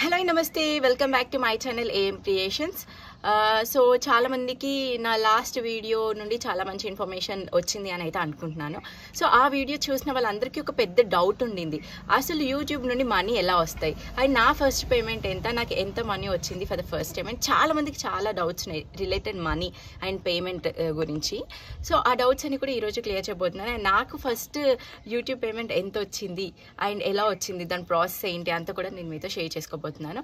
Hello నమస్తే welcome back to my channel AM creations. So చాలా మందికి నా లాస్ట్ వీడియో నుండి చాలా మంచి ఇన్ఫర్మేషన్ వచ్చింది అని అయితే అనుకుంటున్నాను. సో ఆ వీడియో చూసిన వాళ్ళందరికీ ఒక పెద్ద డౌట్ ఉండింది, అసలు యూట్యూబ్ నుండి మనీ ఎలా వస్తాయి అండ్ నా ఫస్ట్ పేమెంట్ ఎంత, నాకు ఎంత మనీ వచ్చింది for the first time and చాలా మందికి చాలా డౌట్స్ ఉన్నాయి రిలేటెడ్ మనీ అండ్ పేమెంట్ గురించి. సో ఆ డౌట్స్ అని కూడా ఈరోజు క్లియర్ చేయబోతున్నాను. అండ్ నాకు ఫస్ట్ యూట్యూబ్ పేమెంట్ ఎంత వచ్చింది అండ్ ఎలా వచ్చింది, దాని ప్రాసెస్ ఏంటి అంతా కూడా నేను మీతో షేర్ చేసుకోబోతున్నాను.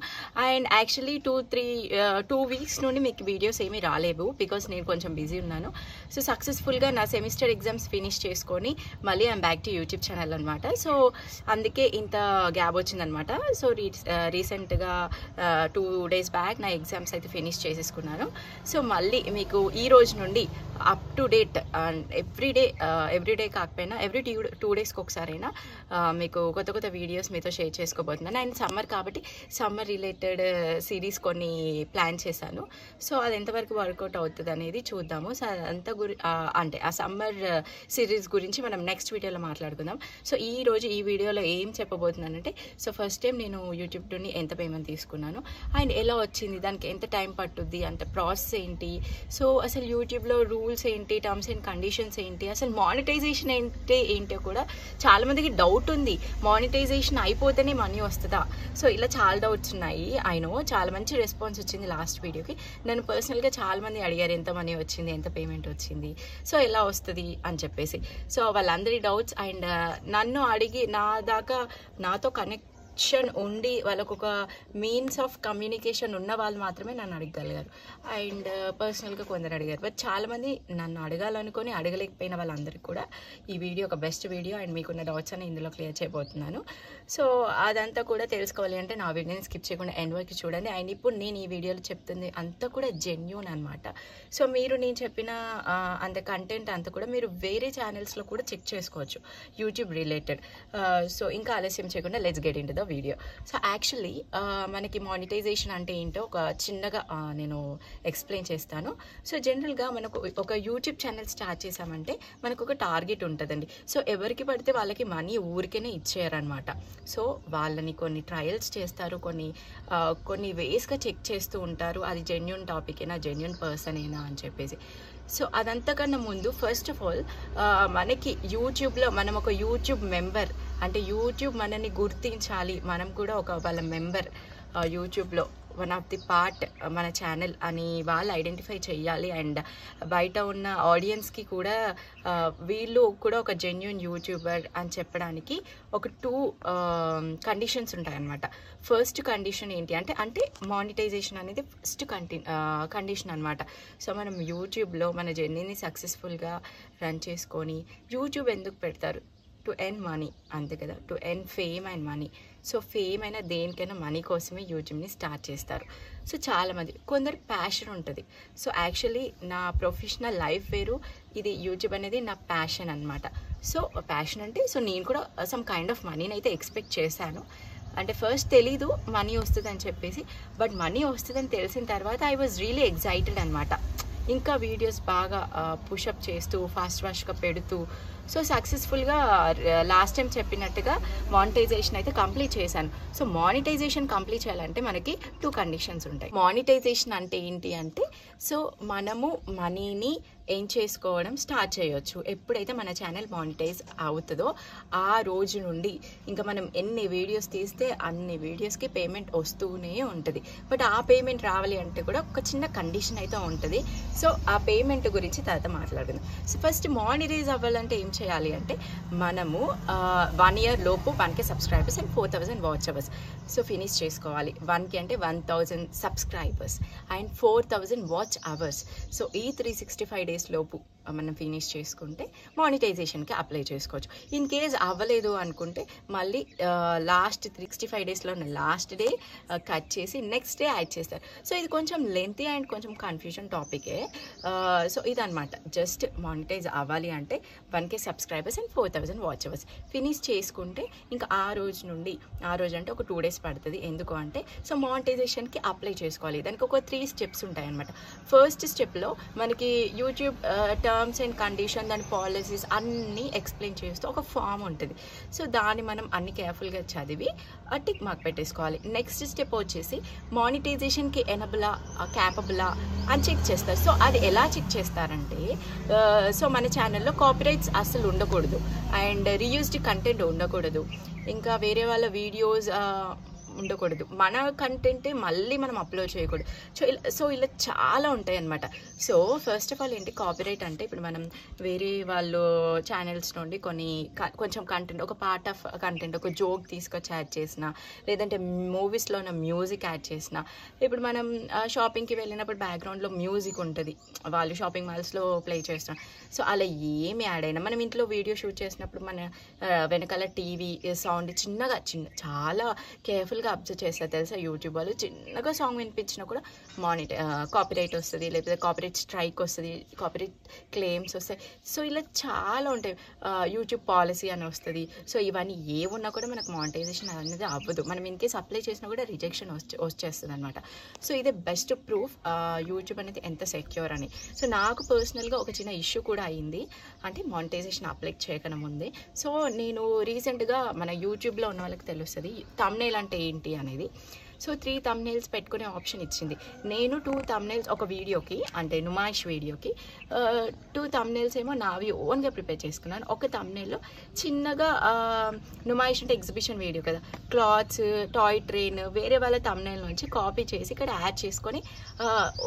అండ్ యాక్చువల్లీ 2 వీక్స్ నుండి మీకు వీడియోస్ ఏమీ రాలేవు బికాస్ నేను కొంచెం బిజీ ఉన్నాను. సో సక్సెస్ఫుల్గా నా సెమిస్టర్ ఎగ్జామ్స్ ఫినిష్ చేసుకొని మళ్ళీ I'm back to YouTube channel అనమాట. సో అందుకే ఇంత గ్యాప్ వచ్చిందనమాట. సో రీసెంట్గా 2 డేస్ బ్యాక్ నా ఎగ్జామ్స్ అయితే ఫినిష్ చేసేసుకున్నాను. సో మళ్ళీ మీకు ఈ రోజు నుండి అప్ టు డేట్ ఎవ్రీడే కాకపోయినా ఎవ్రీ 2 డేస్కి ఒకసారైనా మీకు కొత్త వీడియోస్ మీతో షేర్ చేసుకోబోతున్నాను. అండ్ సమ్మర్ కాబట్టి సమ్మర్ రిలేటెడ్ సిరీస్ కొన్ని ప్లాన్ చేశాను. సో అది ఎంతవరకు వర్కౌట్ అవుతుంది అనేది చూద్దాము. సో అదంతా అంటే ఆ సమ్మర్ సిరీస్ గురించి మనం నెక్స్ట్ వీడియోలో మాట్లాడుకుందాం. సో ఈ వీడియోలో ఏం చెప్పబోతున్నానంటే, సో ఫస్ట్ టైం నేను యూట్యూబ్ నుండి ఎంత పేమెంట్ తీసుకున్నాను అండ్ ఎలా వచ్చింది, దానికి ఎంత టైం పట్టుద్ది, అంత ప్రాసెస్ ఏంటి, సో అసలు యూట్యూబ్లో రూల్స్ ఏంటి, టర్మ్స్ అండ్ కండిషన్స్ ఏంటి, అసలు మానిటైజేషన్ ఏంటో కూడా చాలా మందికి డౌట్ ఉంది. మానిటైజేషన్ అయిపోతేనే మనీ వస్తుందా? సో ఇలా చాలా డౌట్స్ ఉన్నాయి. నో చాలా మంచి రెస్పాన్స్ వచ్చింది లాస్ట్ వీడియోకి. నన్ను పర్సనల్గా చాలా మంది అడిగారు ఎంత మనీ వచ్చింది, ఎంత పేమెంట్ వచ్చింది, సో ఎలా వస్తుంది అని చెప్పేసి. సో వాళ్ళందరి డౌట్స్ అండ్ నన్ను అడిగి నాతో కనెక్షన్ ఉండి వాళ్ళకు ఒక మీన్స్ ఆఫ్ కమ్యూనికేషన్ ఉన్న వాళ్ళు మాత్రమే నన్ను అడగగలిగారు. అండ్ పర్సనల్గా కొందరు అడిగారు. బట్ చాలామంది నన్ను అడగాలనుకొని అడగలేకపోయిన వాళ్ళందరికీ కూడా ఈ వీడియో ఒక బెస్ట్ వీడియో అండ్ మీకున్న డౌట్స్ అని ఇందులో క్లియర్ చేయబోతున్నాను. సో అదంతా కూడా తెలుసుకోవాలి అంటే నా వీడియోని స్కిప్ చేయకుండా ఎండ్ వరకు చూడండి. అండ్ ఇప్పుడు నేను ఈ వీడియోలో చెప్తుంది అంతా కూడా జెన్యూన్ అనమాట. సో మీరు నేను చెప్పిన అంత కంటెంట్ అంతా కూడా మీరు వేరే ఛానల్స్లో కూడా చెక్ చేసుకోవచ్చు యూట్యూబ్ రిలేటెడ్. సో ఇంకా ఆలస్యం చేయకుండా let's get in to the video. So actually మనకి మానిటైజేషన్ అంటే ఏంటో ఒక చిన్నగా నేను ఎక్స్ప్లెయిన్ చేస్తాను. సో జనరల్గా మనకు ఒక యూట్యూబ్ ఛానల్ స్టార్ట్ చేసామంటే మనకు ఒక టార్గెట్ ఉంటుందండి. సో ఎవరికి పడితే వాళ్ళకి మనీ ఊరికేనే ఇచ్చేయారనమాట. సో వాళ్ళని కొన్ని ట్రయల్స్ చేస్తారు, కొన్ని వేస్గా చెక్ చేస్తూ ఉంటారు, అది జెన్యూన్ టాపిక్ అయినా జెన్యూన్ పర్సన్ అయినా అని చెప్పేసి. సో అదంతకన్నా ముందు ఫస్ట్ ఆఫ్ ఆల్ మనకి యూట్యూబ్లో మనం ఒక యూట్యూబ్ మెంబర్ అంటే యూట్యూబ్ మనని గుర్తించాలి, మనం కూడా వాళ్ళ మెంబర్ యూట్యూబ్లో వన్ ఆఫ్ ది పార్ట్ మన ఛానల్ అని వాళ్ళు ఐడెంటిఫై చేయాలి. అండ్ బయట ఉన్న ఆడియన్స్కి కూడా వీళ్ళు కూడా ఒక జెన్యూన్ యూట్యూబర్ అని చెప్పడానికి ఒక 2 కండిషన్స్ ఉంటాయన్నమాట. ఫస్ట్ కండిషన్ ఏంటి అంటే మానిటైజేషన్ అనేది ఫస్ట్ కండిషన్ అనమాట. సో మనం యూట్యూబ్లో మన జర్నీని సక్సెస్ఫుల్గా రన్ చేసుకొని యూట్యూబ్ ఎందుకు పెడతారు? టు ఎర్న్ మనీ, అంతే కదా, to earn fame and money. So fame అయినా దేనికైనా మనీ కోసమే యూట్యూబ్ని స్టార్ట్ చేస్తారు. సో చాలామంది కొందరు ప్యాషన్ ఉంటుంది. సో యాక్చువల్లీ నా ప్రొఫెషనల్ లైఫ్ వేరు, ఇది యూట్యూబ్ అనేది నా ప్యాషన్ అనమాట. సో ప్యాషన్ అంటే సో నేను కూడా సమ్ కైండ్ ఆఫ్ మనీని అయితే ఎక్స్పెక్ట్ చేశాను. అంటే ఫస్ట్ తెలీదు మనీ వస్తుంది అని చెప్పేసి, బట్ మనీ వస్తుందని తెలిసిన తర్వాత ఐ వాజ్ రియలీ ఎక్సైటెడ్ అనమాట. ఇంకా వీడియోస్ బాగా పుషప్ చేస్తూ ఫాస్ట్గా పెడుతూ సో సక్సెస్ఫుల్గా లాస్ట్ టైం చెప్పినట్టుగా మానిటైజేషన్ అయితే కంప్లీట్ చేశాను. సో మానిటైజేషన్ కంప్లీట్ చేయాలంటే మనకి 2 కండిషన్స్ ఉంటాయి. మానిటైజేషన్ అంటే ఏంటి అంటే సో మనము మనీని ఏం చేసుకోవడం స్టార్ట్ చేయొచ్చు ఎప్పుడైతే మన ఛానల్ మానిటైజ్ అవుతుందో ఆ రోజు నుండి ఇంకా మనం ఎన్ని వీడియోస్ తీస్తే అన్ని వీడియోస్కి పేమెంట్ వస్తూనే ఉంటుంది. బట్ ఆ పేమెంట్ రావాలి అంటే కూడా ఒక చిన్న కండిషన్ అయితే ఉంటుంది. సో ఆ పేమెంట్ గురించి తర్వాత మాట్లాడుకుందాం. సో ఫస్ట్ మానిటైజ్ అవ్వాలంటే ఏం చేయాలి అంటే మనము 1 year లోపు 1K subscribers and 4000 watch hours so finish చేసుకోవాలి. 1K అంటే 1000 subscribers and 4000 watch hours. So ఈ 365 days లోపు మనం ఫినిష్ చేసుకుంటే మానిటైజేషన్కి అప్లై చేసుకోవచ్చు. ఇన్ కేస్ అవ్వలేదు అనుకుంటే మళ్ళీ లాస్ట్ 365 daysలో లాస్ట్ డే కట్ చేసి నెక్స్ట్ డే యాడ్ చేస్తారు. సో ఇది కొంచెం లెంతీ అండ్ కొంచెం కన్ఫ్యూజన్ టాపికే. సో ఇదనమాట, జస్ట్ మానిటైజ్ అవ్వాలి అంటే 1K subscribers and 4000 watch hours finish చేసుకుంటే ఇంకా ఆ రోజు అంటే ఒక 2 days పడుతుంది. ఎందుకు అంటే సో మానిటైజేషన్కి అప్లై చేసుకోవాలి. దానికి ఒక 3 steps ఉంటాయి అనమాట. ఫస్ట్ స్టెప్లో మనకి యూట్యూబ్ టర్మ్స్ అండ్ కండిషన్, దాని పాలసీస్ అన్నీ ఎక్స్ప్లెయిన్ చేస్తూ ఒక ఫామ్ ఉంటుంది. సో దాన్ని మనం అన్ని కేర్ఫుల్గా చదివి టిక్ మార్క్ పెట్టేసుకోవాలి. నెక్స్ట్ స్టెప్ వచ్చేసి మానిటైజేషన్కి ఎనబులా క్యాపబులా అని చెక్ చేస్తారు. సో అది ఎలా చెక్ చేస్తారంటే, సో మన ఛానల్లో కాపీరైట్స్ అసలు ఉండకూడదు, అండ్ రీయూజ్డ్ కంటెంట్ ఉండకూడదు, ఇంకా వేరే వాళ్ళ వీడియోస్ ఉండకూడదు, మన కంటెంటే మళ్ళీ మనం అప్లోడ్ చేయకూడదు. సో ఇలా చాలా ఉంటాయి అన్నమాట. సో ఫస్ట్ ఆఫ్ ఆల్ ఏంటి కాపీరైట్ అంటే, ఇప్పుడు మనం వేరే వాళ్ళు ఛానల్స్ నుండి కొంచెం కంటెంట్, ఒక పార్ట్ ఆఫ్ కంటెంట్, ఒక జోక్ తీసుకొచ్చి యాడ్ చేసిన, లేదంటే మూవీస్లో ఉన్న మ్యూజిక్ యాడ్ చేసిన, ఇప్పుడు మనం షాపింగ్కి వెళ్ళినప్పుడు బ్యాక్గ్రౌండ్లో మ్యూజిక్ ఉంటుంది, వాళ్ళు షాపింగ్ మాల్స్లో ప్లే చేస్తున్నాం. సో అలా ఏమి యాడ్ అయినా, మనం ఇంట్లో వీడియో షూట్ చేసినప్పుడు మన వెనకాల టీవీ సౌండ్ చాలా కేర్ఫుల్గా అబ్జర్వ్ చేస్తారు తెలుసా. యూట్యూబ్ వాళ్ళు చిన్నగా సాంగ్ వినిపించినా కూడా కాపీరైట్ వస్తుంది, లేకపోతే కాపీరైట్ స్ట్రైక్ వస్తుంది, కాపీరైట్ క్లెయిమ్స్ వస్తాయి. సో ఇలా చాలా ఉంటాయి. యూట్యూబ్ పాలసీ అని వస్తుంది. సో ఇవన్నీ ఏమున్నా కూడా మనకు మానిటైజేషన్ అనేది అవ్వదు. మనం ఇన్కేస్ అప్లై చేసినా కూడా రిజెక్షన్ వచ్చేస్తుంది అనమాట. సో ఇదే బెస్ట్ ప్రూఫ్ యూట్యూబ్ అనేది ఎంత సెక్యూర్ అని. సో నాకు పర్సనల్గా ఒక చిన్న ఇష్యూ కూడా అయింది, అంటే మానిటైజేషన్ అప్లై చేయకనే ముందే. సో నేను రీసెంట్గా మన యూట్యూబ్లో ఉన్న వాళ్ళకి తెలుస్తుంది థంబ్నెయిల్ అంటే ఏంటి అనేది. సో 3 thumbnails పెట్టుకునే ఆప్షన్ ఇచ్చింది. నేను 2 thumbnails ఒక వీడియోకి, అంటే నుమాయిష్ వీడియోకి 2 thumbnails ఏమో నావి ఓన్గా ప్రిపేర్ చేసుకున్నాను. ఒక thumbnailలో చిన్నగా నుమాయిష్ అంటే ఎగ్జిబిషన్ వీడియో కదా, క్లాత్స్, టాయ్ ట్రైన్, వేరే వాళ్ళ thumbnail నుంచి కాపీ చేసి ఇక్కడ యాడ్ చేసుకొని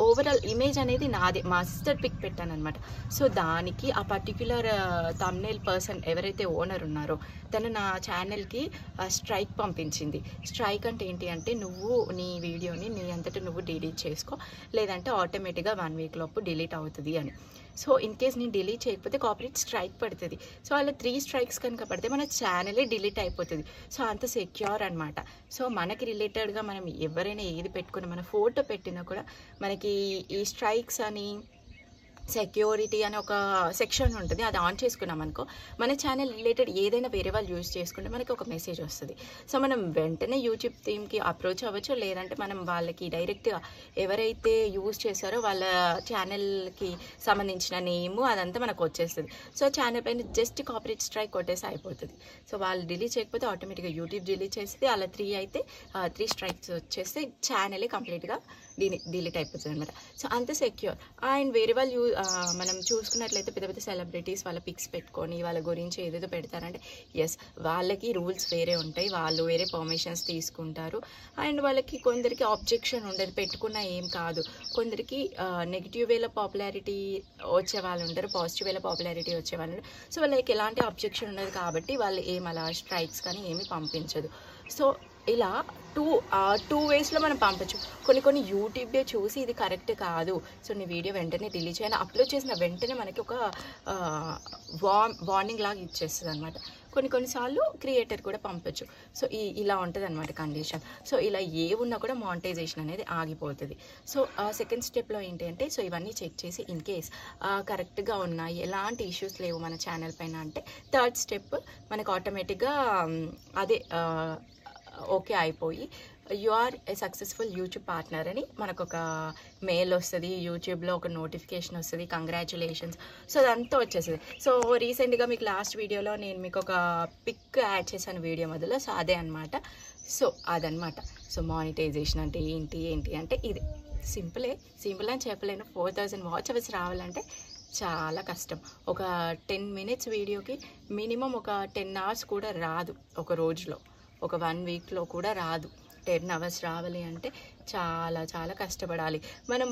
ఓవరాల్ ఇమేజ్ అనేది నాదే మాస్టర్ పిక్ పెట్టాను అనమాట. సో దానికి ఆ పర్టిక్యులర్ thumbnail పర్సన్ ఎవరైతే ఓనర్ ఉన్నారో తను నా ఛానల్కి స్ట్రైక్ పంపించింది. స్ట్రైక్ అంటే ఏంటి అంటే, నువ్వు నీ వీడియోని నీ అంతటా నువ్వు డిలీట్ చేసుకో, లేదంటే ఆటోమేటిక్గా 1 week లోపు డిలీట్ అవుతుంది అని. సో ఇన్ కేస్ నేను డిలీట్ చేయకపోతే కాపీరైట్ స్ట్రైక్ పడుతుంది. సో అలా 3 strikes కనుక పడితే మన ఛానలే డిలీట్ అయిపోతుంది. సో అంత సెక్యూర్ అనమాట. సో మనకి రిలేటెడ్గా మనం ఎవరైనా ఏది పెట్టుకుని మన ఫోటో పెట్టినా కూడా మనకి ఈ స్ట్రైక్స్ అని సెక్యూరిటీ అని ఒక సెక్షన్ ఉంటుంది. అది ఆన్ చేసుకున్నాం అనుకో, మన ఛానల్ రిలేటెడ్ ఏదైనా వేరే వాళ్ళు యూజ్ చేసుకుంటే మనకి ఒక మెసేజ్ వస్తుంది. సో మనం వెంటనే యూట్యూబ్ టీమ్కి అప్రోచ్ అవ్వచ్చు, లేదంటే మనం వాళ్ళకి డైరెక్ట్గా ఎవరైతే యూజ్ చేశారో వాళ్ళ ఛానల్కి సంబంధించిన నేము అదంతా మనకు వచ్చేస్తుంది. సో ఛానల్ పైన జస్ట్ కాపీరైట్ స్ట్రైక్ కొట్టేసి అయిపోతుంది. సో వాళ్ళు డిలీట్ చేయకపోతే ఆటోమేటిక్గా యూట్యూబ్ డిలీట్ చేస్తుంది. అలా 3 అయితే 3 strikes వచ్చేస్తే ఛానలే కంప్లీట్గా డిలీట్ అయిపోతుంది అనమాట. సో అంత సెక్యూర్. అండ్ వేరే వాళ్ళు మనం చూసుకున్నట్లయితే పెద్ద పెద్ద సెలబ్రిటీస్ వాళ్ళ పిక్స్ పెట్టుకొని వాళ్ళ గురించి ఏదేదో పెడతారంటే, ఎస్ వాళ్ళకి రూల్స్ వేరే ఉంటాయి, వాళ్ళు వేరే పర్మిషన్స్ తీసుకుంటారు. అండ్ వాళ్ళకి కొందరికి ఆబ్జెక్షన్ ఉండదు, పెట్టుకున్న ఏం కాదు. కొందరికి నెగిటివ్ వేలో పాపులారిటీ వచ్చే వాళ్ళు ఉంటారు, పాజిటివ్ వేలో పాపులారిటీ వచ్చే వాళ్ళు ఉంటారు. సో వాళ్ళకి ఎలాంటి ఆబ్జెక్షన్ ఉండదు కాబట్టి వాళ్ళు ఏం అలా స్ట్రైక్స్ కానీ ఏమీ పంపించదు. సో ఇలా టూ వేస్లో మనం పంపచ్చు. కొన్ని యూట్యూబే చూసి ఇది కరెక్ట్ కాదు, సో నీ వీడియో వెంటనే డిలీట్ చేయాలి, అప్లోడ్ చేసిన వెంటనే మనకి ఒక వార్నింగ్ లాగా ఇచ్చేస్తుంది అనమాట. కొన్నిసార్లు క్రియేటర్ కూడా పంపచ్చు. సో ఇలా ఉంటుంది అనమాట కండిషన్. సో ఇలా ఏ ఉన్నా కూడా మానిటైజేషన్ అనేది ఆగిపోతుంది. సో సెకండ్ స్టెప్లో ఏంటి అంటే, సో ఇవన్నీ చెక్ చేసి ఇన్ కేస్ కరెక్ట్గా ఉన్నాయి, ఎలాంటి ఇష్యూస్ లేవు మన ఛానల్ పైన అంటే, థర్డ్ స్టెప్ మనకు ఆటోమేటిక్గా అదే ఓకే అయిపోయి you are a successful YouTube partner అని మనకు ఒక మెయిల్ వస్తుంది, యూట్యూబ్లో ఒక నోటిఫికేషన్ వస్తుంది, కంగ్రాచులేషన్స్. సో అదంతా వచ్చేస్తుంది. సో రీసెంట్గా మీకు లాస్ట్ వీడియోలో నేను మీకు ఒక పిక్ యాడ్ చేశాను వీడియో మొదలు. సో అదే అనమాట. సో అదనమాట. సో మానిటైజేషన్ అంటే ఏంటి అంటే ఇది సింపుల్ అని చెప్పలేను. 4000 వాచ్ అవర్స్ రావాలంటే చాలా కష్టం. ఒక 10 minutes వీడియోకి మినిమం ఒక 10 hours కూడా రాదు ఒక రోజులో, ఒక 1 weekలో కూడా రాదు. 10 hours రావాలి అంటే చాలా కష్టపడాలి. మనం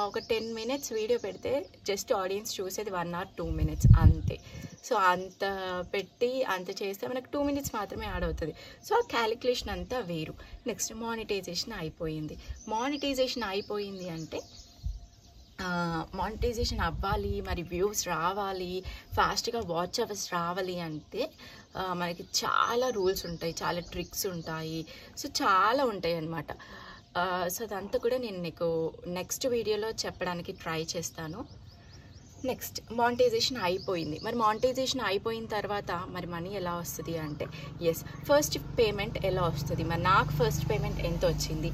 ఒక 10 minutes వీడియో పెడితే జస్ట్ ఆడియన్స్ చూసేది 1 or 2 minutes అంతే. సో అంత పెట్టి అంత చేస్తే మనకు 2 minutes మాత్రమే యాడ్ అవుతుంది. సో ఆ క్యాలిక్యులేషన్ అంతా వేరు. నెక్స్ట్ మానిటైజేషన్ అయిపోయింది అంటే మానిటైజేషన్ అవ్వాలి, మరి వ్యూస్ రావాలి, ఫాస్ట్గా వాచ్ అవర్స్ రావాలి అంటే మనకి చాలా రూల్స్ ఉంటాయి, చాలా ట్రిక్స్ ఉంటాయి, సో చాలా ఉంటాయి అన్నమాట. సో అదంతా కూడా నేను నీకు నెక్స్ట్ వీడియోలో చెప్పడానికి ట్రై చేస్తాను. నెక్స్ట్ మానిటైజేషన్ అయిపోయింది. మరి మానిటైజేషన్ అయిపోయిన తర్వాత మరి మనీ ఎలా వస్తుంది అంటే, ఫస్ట్ పేమెంట్ ఎలా వస్తుంది, మరి నాకు ఫస్ట్ పేమెంట్ ఎంత వచ్చింది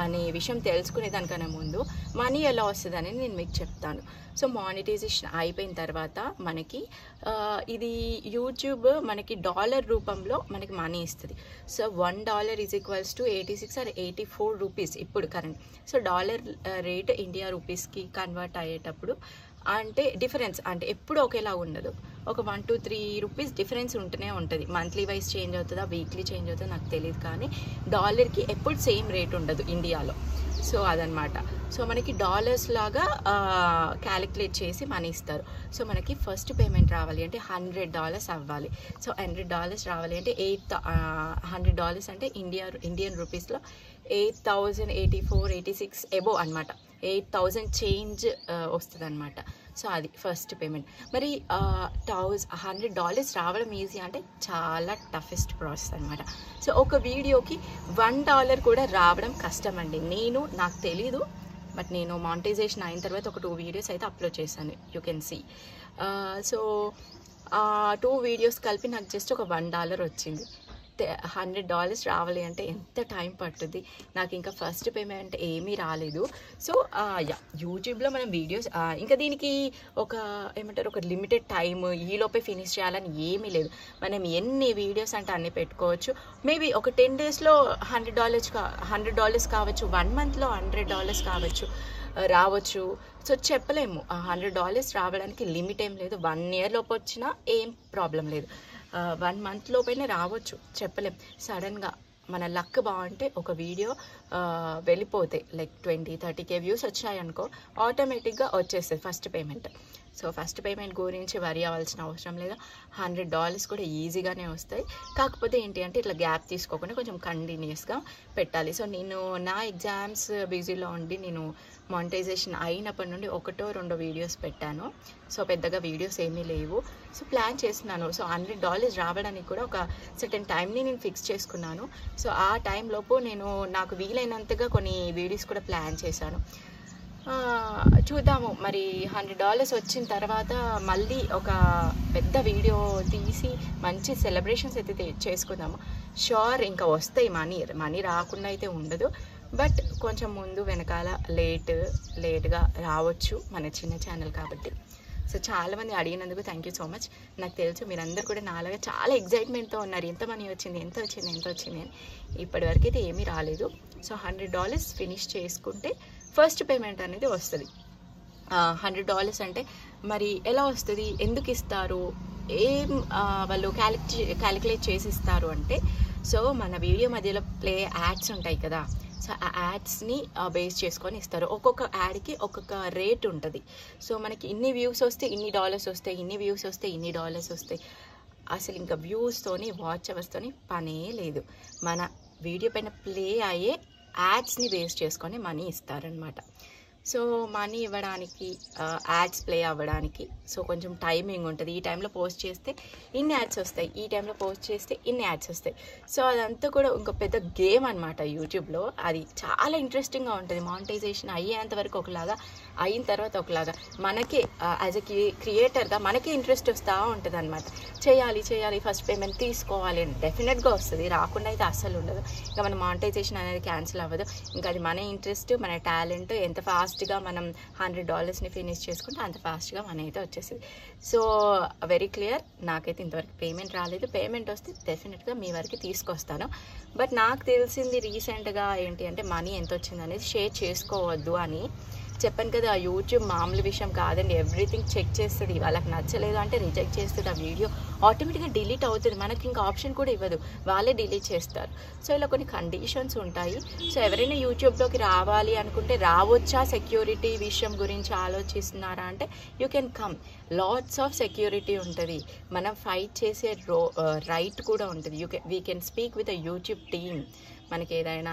అనే విషయం తెలుసుకునే దానికన్నా ముందు మనీ ఎలా వస్తుంది అని నేను మీకు చెప్తాను. సో మానిటైజేషన్ అయిపోయిన తర్వాత మనకి ఇది యూట్యూబ్ మనకి డాలర్ రూపంలో మనకి మనీ ఇస్తుంది. సో $1 = 86 or 84 రూపీస్ ఇప్పుడు current. So dollar rate India రూపీస్కి కన్వర్ట్ అయ్యేటప్పుడు అంటే డిఫరెన్స్ అంటే ఎప్పుడు ఒకేలా ఉండదు. ఒక 1 to 3 రూపీస్ డిఫరెన్స్ ఉంటూనే ఉంటుంది. మంత్లీ వైజ్ చేంజ్ అవుతుందా, వీక్లీ చేంజ్ అవుతుందా నాకు తెలియదు, కానీ డాలర్కి ఎప్పుడు సేమ్ రేట్ ఉండదు ఇండియాలో. సో అదనమాట. సో మనకి డాలర్స్ లాగా క్యాలిక్యులేట్ చేసి మనీ ఇస్తారు. సో మనకి ఫస్ట్ పేమెంట్ రావాలి అంటే $100 అవ్వాలి. సో $100 రావాలి అంటే $100 అంటే ఇండియన్ రూపీస్లో 8,084-86 ఎబో అనమాట. 8,000 చేంజ్ వస్తుంది అనమాట. సో అది ఫస్ట్ పేమెంట్. మరి $100 రావడం ఈజీ అంటే చాలా టఫెస్ట్ ప్రాసెస్ అనమాట. సో ఒక వీడియోకి $1 కూడా రావడం కష్టం అండి. నాకు తెలీదు, బట్ నేను మానిటైజేషన్ అయిన తర్వాత ఒక 2 వీడియోస్ అయితే అప్లోడ్ చేశాను, you can see. So 2 videos కలిపి నాకు జస్ట్ ఒక $1 వచ్చింది. $100 రావాలి అంటే ఎంత టైం పట్టుద్ది. నాకు ఇంకా ఫస్ట్ పేమెంట్ ఏమీ రాలేదు. సో యూట్యూబ్లో మనం వీడియోస్ ఇంకా దీనికి ఒక లిమిటెడ్ టైమ్ ఈలోపే ఫినిష్ చేయాలని ఏమీ లేదు. మనం ఎన్ని వీడియోస్ అంటే అన్ని పెట్టుకోవచ్చు. మేబీ ఒక 10 డేస్లో $100 కావచ్చు, 1 మంత్లో $100 కావచ్చు, రావచ్చు. సో చెప్పలేము. $100 రావడానికి లిమిట్ ఏం లేదు. 1 year లోపు వచ్చినా ఏం ప్రాబ్లం లేదు. 1 month లోపైనే రావచ్చు, చెప్పలేం. సడన్గా మన లక్ బాగుంటే ఒక వీడియో వెళ్ళిపోతాయి, లైక్ 20-30K వ్యూస్ వచ్చాయనుకో, ఆటోమేటిక్గా వచ్చేస్తుంది first payment. So first payment గురించి వరి అవ్వాల్సిన అవసరం లేదు. $100 కూడా ఈజీగానే వస్తాయి. కాకపోతే ఏంటి అంటే ఇట్లా గ్యాప్ తీసుకోకుండా కొంచెం కంటిన్యూస్గా పెట్టాలి. సో నేను నా ఎగ్జామ్స్ బిజీలో ఉండి నేను మానిటైజేషన్ అయినప్పటి నుండి 1-2 వీడియోస్ పెట్టాను. సో పెద్దగా వీడియోస్ ఏమీ లేవు. సో ప్లాన్ చేస్తున్నాను. సో $100 రావడానికి కూడా ఒక సర్టెన్ టైంని నేను ఫిక్స్ చేసుకున్నాను. సో ఆ టైంలోపు నాకు వీలైనంతగా కొన్ని వీడియోస్ కూడా ప్లాన్ చేశాను. చూద్దాము మరి $100 వచ్చిన తర్వాత మళ్ళీ ఒక పెద్ద వీడియో తీసి మంచి సెలబ్రేషన్స్ అయితే చేసుకుందాము. షూర్ ఇంకా వస్తాయి మనీ రాకుండా అయితే ఉండదు. బట్ కొంచెం ముందు వెనకాల లేట్గా రావచ్చు, మన చిన్న ఛానల్ కాబట్టి. సో చాలామంది అడిగినందుకు థ్యాంక్ యూ సో మచ్. నాకు తెలుసు మీరందరూ కూడా నాలాగా చాలా ఎగ్జైట్మెంట్తో ఉన్నారు, ఎంత మనీ వచ్చింది అని. ఇప్పటివరకు అయితే ఏమీ రాలేదు. సో $100 ఫినిష్ చేసుకుంటే ఫస్ట్ పేమెంట్ అనేది వస్తుంది. $100 అంటే మరి ఎలా వస్తుంది, ఎందుకు ఇస్తారు, వాళ్ళు క్యాలిక్యులేట్ చేసి ఇస్తారు అంటే, సో మన వీడియో మధ్యలో ప్లే యాడ్స్ ఉంటాయి కదా, సో ఆ యాడ్స్ని బేస్ చేసుకొని ఇస్తారు. ఒక్కొక్క యాడ్కి ఒక్కొక్క రేట్ ఉంటుంది. సో మనకి ఇన్ని వ్యూస్ వస్తే ఇన్ని డాలర్స్ వస్తాయి, ఇన్ని వ్యూస్ వస్తే ఇన్ని డాలర్స్ వస్తాయి. అసలు ఇంకా వ్యూస్తోని వాచ్ అవర్స్తోని పనే లేదు. మన వీడియో పైన ప్లే అయ్యే యాడ్స్ని బేస్ చేసుకొని మనీ ఇస్తారనమాట. సో మనీ ఇవ్వడానికి, యాడ్స్ ప్లే అవ్వడానికి సో కొంచెం టైమింగ్ ఉంటుంది. ఈ టైంలో పోస్ట్ చేస్తే ఇన్ని యాడ్స్ వస్తాయి, ఈ టైంలో పోస్ట్ చేస్తే ఇన్ని యాడ్స్ వస్తాయి. సో అదంతా కూడా ఇంకో పెద్ద గేమ్ అనమాట యూట్యూబ్లో. అది చాలా ఇంట్రెస్టింగ్గా ఉంటుంది. మానిటైజేషన్ అయ్యేంత వరకు ఒకలాగా, అయిన తర్వాత ఒకలాగా, మనకే యాజ్ ఎ క్రియేటర్గా మనకే ఇంట్రెస్ట్ వస్తూ ఉంటుంది అనమాట. చేయాలి ఫస్ట్ పేమెంట్ తీసుకోవాలి అని డెఫినెట్గా వస్తుంది, రాకుండా అయితే అస్సలు ఉండదు. ఇంకా మన మానిటైజేషన్ అనేది క్యాన్సిల్ అవ్వదు. ఇంకా అది మన ఇంట్రెస్ట్, మన టాలెంట్, ఎంత ఫాస్ట్గా మనం $100ని ఫినిష్ చేసుకుంటే అంత ఫాస్ట్గా మనీ అయితే వచ్చేస్తుంది. సో వెరీ క్లియర్, నాకైతే ఇంతవరకు పేమెంట్ రాలేదు. పేమెంట్ వస్తే డెఫినెట్గా మీ వరకు తీసుకొస్తాను. బట్ నాకు తెలిసింది రీసెంట్గా ఏంటి అంటే మనీ ఎంత వచ్చింది అనేది షేర్ చేసుకోవద్దు అని చెప్పాను కదా. యూట్యూబ్ మామూలు విషయం కాదండి, ఎవ్రీథింగ్ చెక్ చేస్తుంది. వాళ్ళకి నచ్చలేదు అంటే రిజెక్ట్ చేస్తుంది, ఆ వీడియో ఆటోమేటిక్గా డిలీట్ అవుతుంది. మనకి ఇంకా ఆప్షన్ కూడా ఇవ్వదు, వాళ్ళే డిలీట్ చేస్తారు. సో ఇలా కొన్ని కండిషన్స్ ఉంటాయి. సో ఎవరైనా యూట్యూబ్లోకి రావాలి అనుకుంటే రావచ్చా, సెక్యూరిటీ విషయం గురించి ఆలోచిస్తున్నారా అంటే you can come. Lots of security ఉంటుంది, మనం ఫైట్ చేసే రైట్ కూడా ఉంటుంది. We can speak with a YouTube team, మనకి ఏదైనా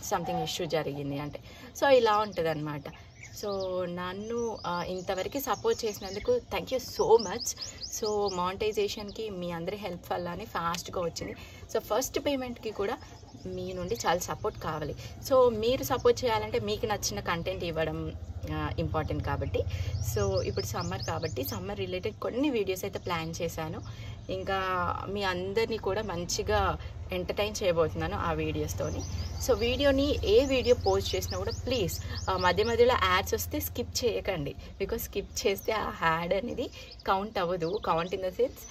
సంథింగ్ ఇష్యూ జరిగింది అంటే. సో ఇలా ఉంటుంది అనమాట. సో నన్ను ఇంతవరకు సపోర్ట్ చేసినందుకు thank you so much. So మానిటైజేషన్కి మీ అందరి హెల్ప్ వల్ల ఫాస్ట్గా వచ్చింది. సో ఫస్ట్ పేమెంట్కి కూడా మీ నుండి చాలా సపోర్ట్ కావాలి. సో మీరు సపోర్ట్ చేయాలంటే మీకు నచ్చిన కంటెంట్ ఇవ్వడం ఇంపార్టెంట్ కాబట్టి. సో ఇప్పుడు సమ్మర్ కాబట్టి సమ్మర్ రిలేటెడ్ కొన్ని వీడియోస్ అయితే ప్లాన్ చేశాను. ఇంకా మీ అందరినీ కూడా మంచిగా ఎంటర్టైన్ చేయబోతున్నాను ఆ వీడియోస్తోని. సో వీడియోని ఏ వీడియో పోస్ట్ చేసినా కూడా ప్లీజ్ మధ్య మధ్యలో యాడ్స్ వస్తే స్కిప్ చేయకండి. బికాజ్ స్కిప్ చేస్తే ఆ యాడ్ అనేది కౌంట్ అవ్వదు. కౌంట్ ఇన్ ద సెన్స్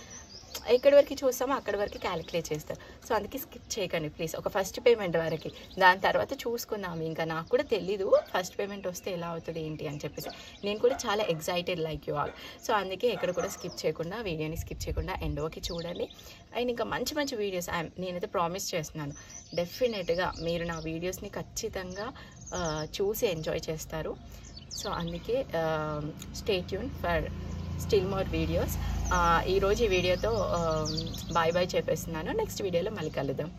ఎక్కడి వరకు చూస్తామో అక్కడి వరకు క్యాలిక్యులేట్ చేస్తారు. సో అందుకే స్కిప్ చేయకండి ప్లీజ్. ఒక ఫస్ట్ పేమెంట్ వరకు, దాని తర్వాత చూసుకుందాము. ఇంకా నాకు కూడా తెలీదు ఫస్ట్ పేమెంట్ వస్తే ఎలా అవుతుంది ఏంటి అని చెప్పేసి. నేను కూడా చాలా excited like you all. So అందుకే ఎక్కడ కూడా స్కిప్ చేయకుండా, వీడియోని స్కిప్ చేయకుండా ఎండ్ వరకు చూడండి. అండ్ ఇంకా మంచి మంచి వీడియోస్ నేనైతే ప్రామిస్ చేస్తున్నాను. డెఫినెట్గా మీరు నా వీడియోస్ని ఖచ్చితంగా చూసి ఎంజాయ్ చేస్తారు. సో అందుకే stay tune for still more videos. ఈరోజు ఈ వీడియోతో బాయ్ బాయ్ చెప్పేస్తున్నాను. నెక్స్ట్ వీడియోలో మళ్ళీ కలుద్దాం.